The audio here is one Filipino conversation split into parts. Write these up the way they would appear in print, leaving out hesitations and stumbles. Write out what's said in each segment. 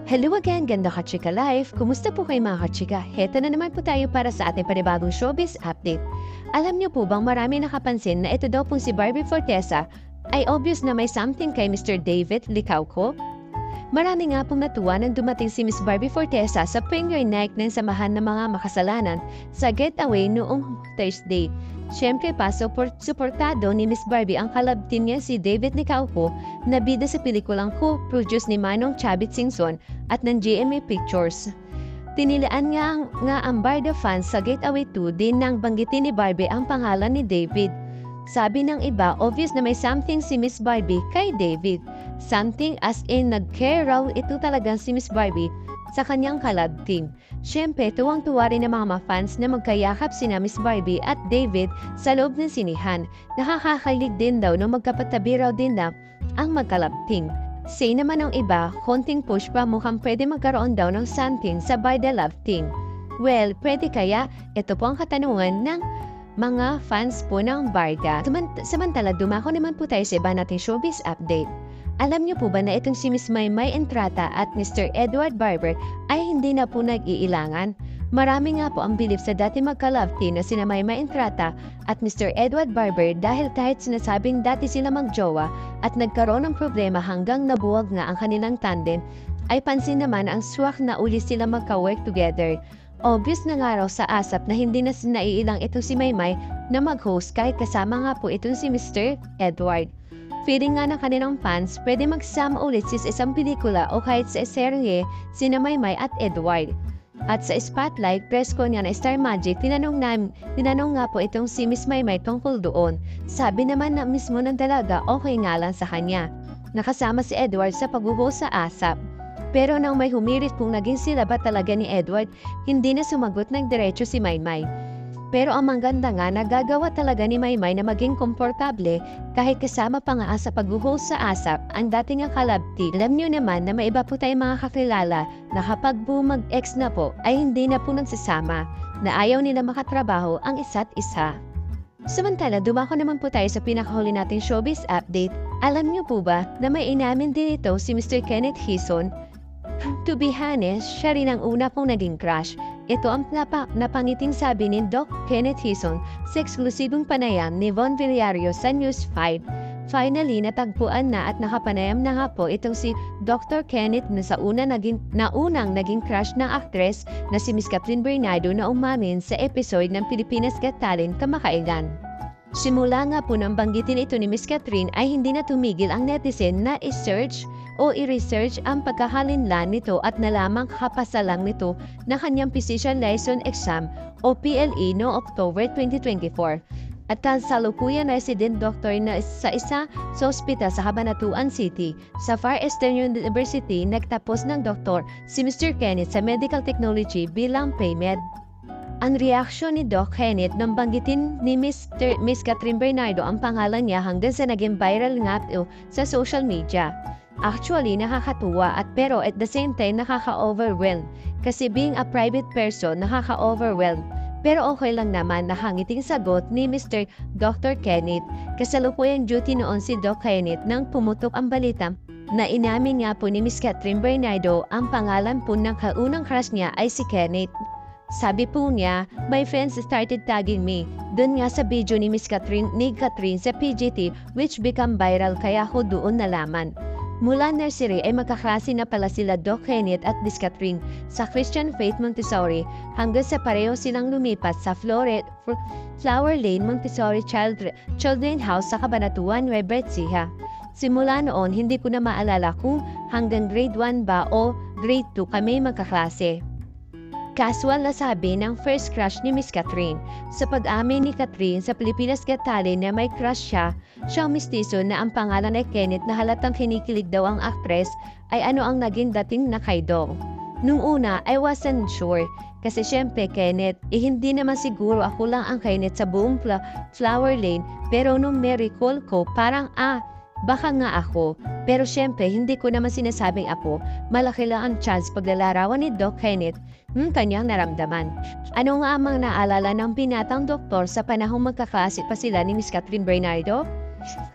Hello again, ganda ka-chika life! Kumusta po kayo mga ka-chika? Heto na naman po tayo para sa ating panibagong showbiz update. Alam niyo po bang marami nakapansin na ito daw pong si Barbie Fortesa ay obvious na may something kay Mr. David Licauco? Marami nga pong natuwa nang dumating si Miss Barbie Fortesa sa premiere night ng Samahan ng Mga Makasalanan sa Getaway noong Thursday. Siyempre pa, suportado ni Miss Barbie ang kalabtin niya si David Licauco na bida sa pelikulang co-produce ni Manong Chavit Singson at ng GMA Pictures. Tinilaan nga ang Barda fans sa Getaway 2 din nang banggitin ni Barbie ang pangalan ni David. Sabi ng iba, obvious na may something si Miss Barbie kay David. Something as in nag-care raw ito talagang si Miss Barbie sa kanyang collab team. Siyempre, tuwang-tuwa rin ang mga fans na magkayakap sina Miss Barbie at David sa loob ng sinihan. Nakakakilig din daw nung magkapatabi raw din na ang magkalab team. Say naman ng iba, konting push pa mukhang pwede magkaroon daw ng something sa Barda Love Team. Well, pwede kaya? Ito po ang katanungan ng mga fans po ng Barda. Samantala, dumako naman po tayo sa iba nating showbiz update. Alam niyo po ba na itong si Miss Maymay Entrata at Mr. Edward Barber ay hindi na po nag-iilangan? Marami nga po ang bilib sa dati magka-love team na sina Maymay Entrata at Mr. Edward Barber dahil kahit sinasabing dati sila magjowa at nagkaroon ng problema hanggang nabuwag nga ang kanilang tandem, ay pansin naman ang swak na uli sila magka-work together. Obvious na nga raw sa ASAP na hindi na naiilang itong si Maymay na mag-host kahit kasama nga po itong si Mr. Edward. Feeling nga ng kanilang fans, pwede magsama ulit sa isang pelikula o kahit sa serye sina Maymay at Edward. At sa Spotlight, press ko niya na Star Magic, tinanong nga po itong si Miss Maymay tungkol doon. Sabi naman na mismo ng dalaga okay nga lang sa kanya. Nakasama si Edward sa pag-host sa ASAP. Pero nang may humirit kung naging sila ba talaga ni Edward, hindi na sumagot ng diretso si Maymay. Pero ang maganda nga, nagagawa talaga ni Maymay na maging komportable kahit kasama pa nga sa pag-host sa ASAP ang dating ang collab team. Alam niyo naman na may iba po tayong mga kakilala na kapag mag-ex na po ay hindi na po nagsasama, na ayaw nila makatrabaho ang isa't isa. Samantala, dumako naman po tayo sa pinakahuli nating showbiz update. Alam niyo po ba na may inamin din ito si Mr. Kenneth Hison? To be honest, siya rin ang una kong naging crush. Ito ang napangiting sabi ni Doc Kenneth Hison sa eksklusibong panayam ni Von Villario sa News 5. Finally, natagpuan na at nakapanayam na nga po itong si Dr. Kenneth na unang naging crush ng aktres na si Miss Catherine Bernardo na umamin sa episode ng Pilipinas Got Talent kamakailan. Simula nga po nang banggitin ito ni Miss Catherine ay hindi na tumigil ang netizen na i-search o i-research ang pagkakalinlan nito at nalamang kapasalang nito na kanyang Physician License Exam o PLE noong October 2024. At kasalukuyan resident doctor na sa ospital sa Cabanatuan City sa Far Eastern University nagtapos ng doktor si Mr. Kenneth sa Medical Technology bilang PayMed. Ang reaksyon ni Doc Kenneth nang banggitin ni Miss Catherine Bernardo ang pangalan niya hanggang sa naging viral nga sa social media. Actually, nakakatuwa pero at the same time nakaka-overwhelm kasi being a private person nakaka-overwhelm. Pero okay lang naman nakangiting sagot ni Mr. Dr. Kenneth. Kasalukuyang duty noon si Doc Kenneth nang pumutok ang balita na inamin nga po ni Miss Catherine Bernardo ang pangalan po ng kaunang crush niya ay si Kenneth. Sabi po niya, my friends started tagging me. Doon nga sa video ni Miss Catherine sa PGT which become viral kaya ako doon nalaman. Mula nursery ay magkaklase na pala sila Doc Kenneth at Miss Catherine sa Christian Faith Montessori hanggang sa pareho silang lumipat sa Flower Lane Montessori Children's House sa Cabanatuan, Nueva Ecija. Simula noon, hindi ko na maalala kung hanggang grade 1 ba o grade 2 kami magkaklase. Casual na sabi ng first crush ni Miss Catherine. Sa pag-amin ni Catherine sa Pilipinas Got Talent na may crush siyang mistiso na ang pangalan ay Kenneth na halatang kinikilig daw ang actress ay ano ang naging dating na kay Doc. Nung una, I wasn't sure kasi syempre Kenneth, hindi naman siguro ako lang ang Kenneth sa buong Flower Lane pero nung may recall ko parang baka nga ako. Pero syempre, hindi ko naman sinasabing ako, malaki lang ang chance paglalarawan ni Doc Kenneth kanyang naramdaman. Ano nga amang naalala ng binatang doktor sa panahong magkaklase pa sila ni Miss Catherine Bernardo?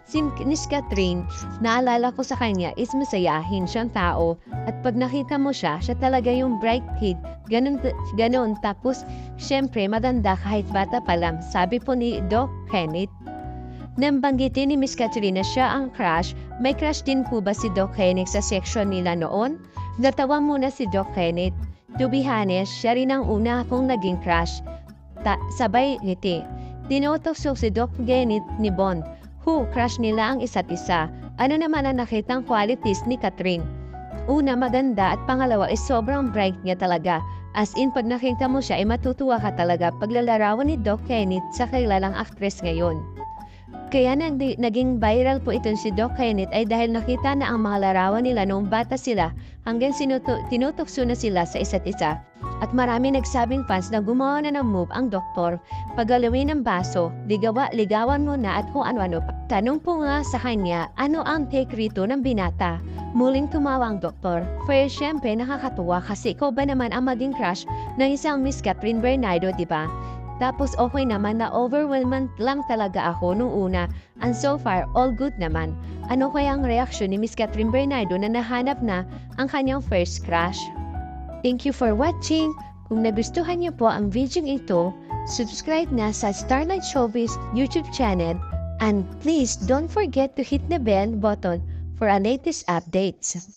Si Miss Catherine, naalala ko sa kanya is masayahin siyang tao at pag nakita mo siya, siya talaga yung bright kid. Ganun. Tapos, syempre, maganda kahit bata pa lang. Sabi po ni Doc Kenneth. Nang banggitin ni Miss Catherine na siya ang crush, may crush din po ba si Doc Kenneth sa section nila noon? Natawa muna si Doc Kenneth. To be honest, siya rin ang una akong naging crush. Sabay ngiti. Tinutokso si Doc Kenneth ni Bond. Crush nila ang isa't isa. Ano naman ang nakitang qualities ni Catherine? Una, maganda at pangalawa is sobrang bright niya talaga. As in, pag nakita mo siya, ay matutuwa ka talaga paglalarawan ni Doc Kenneth sa kilalang actress ngayon. Kaya naging viral po ito si Doc Kenneth ay dahil nakita na ang mga larawan nila noong bata sila hanggang tinutokso na sila sa isa't isa. At marami nagsabing fans na gumawa na ng move ang doktor. Paggalawin ng baso, ligawan mo na at kung ano-ano pa. Tanong po nga sa kanya, ano ang take rito ng binata? Muling tumawa ang doktor. First, syempre nakakatuwa kasi ikaw ba naman ang maging crush ng isang Miss Catherine Bernardo, diba? Tapos okay naman na overwhelmed lang talaga ako nung una and so far all good naman. Ano kaya ang reaksyon ni Miss Catherine Bernardo na nahanap na ang kanyang first crush? Thank you for watching. Kung nagustuhan niyo po ang video ito, subscribe na sa Starlight Showbiz YouTube channel and please don't forget to hit the bell button for our latest updates.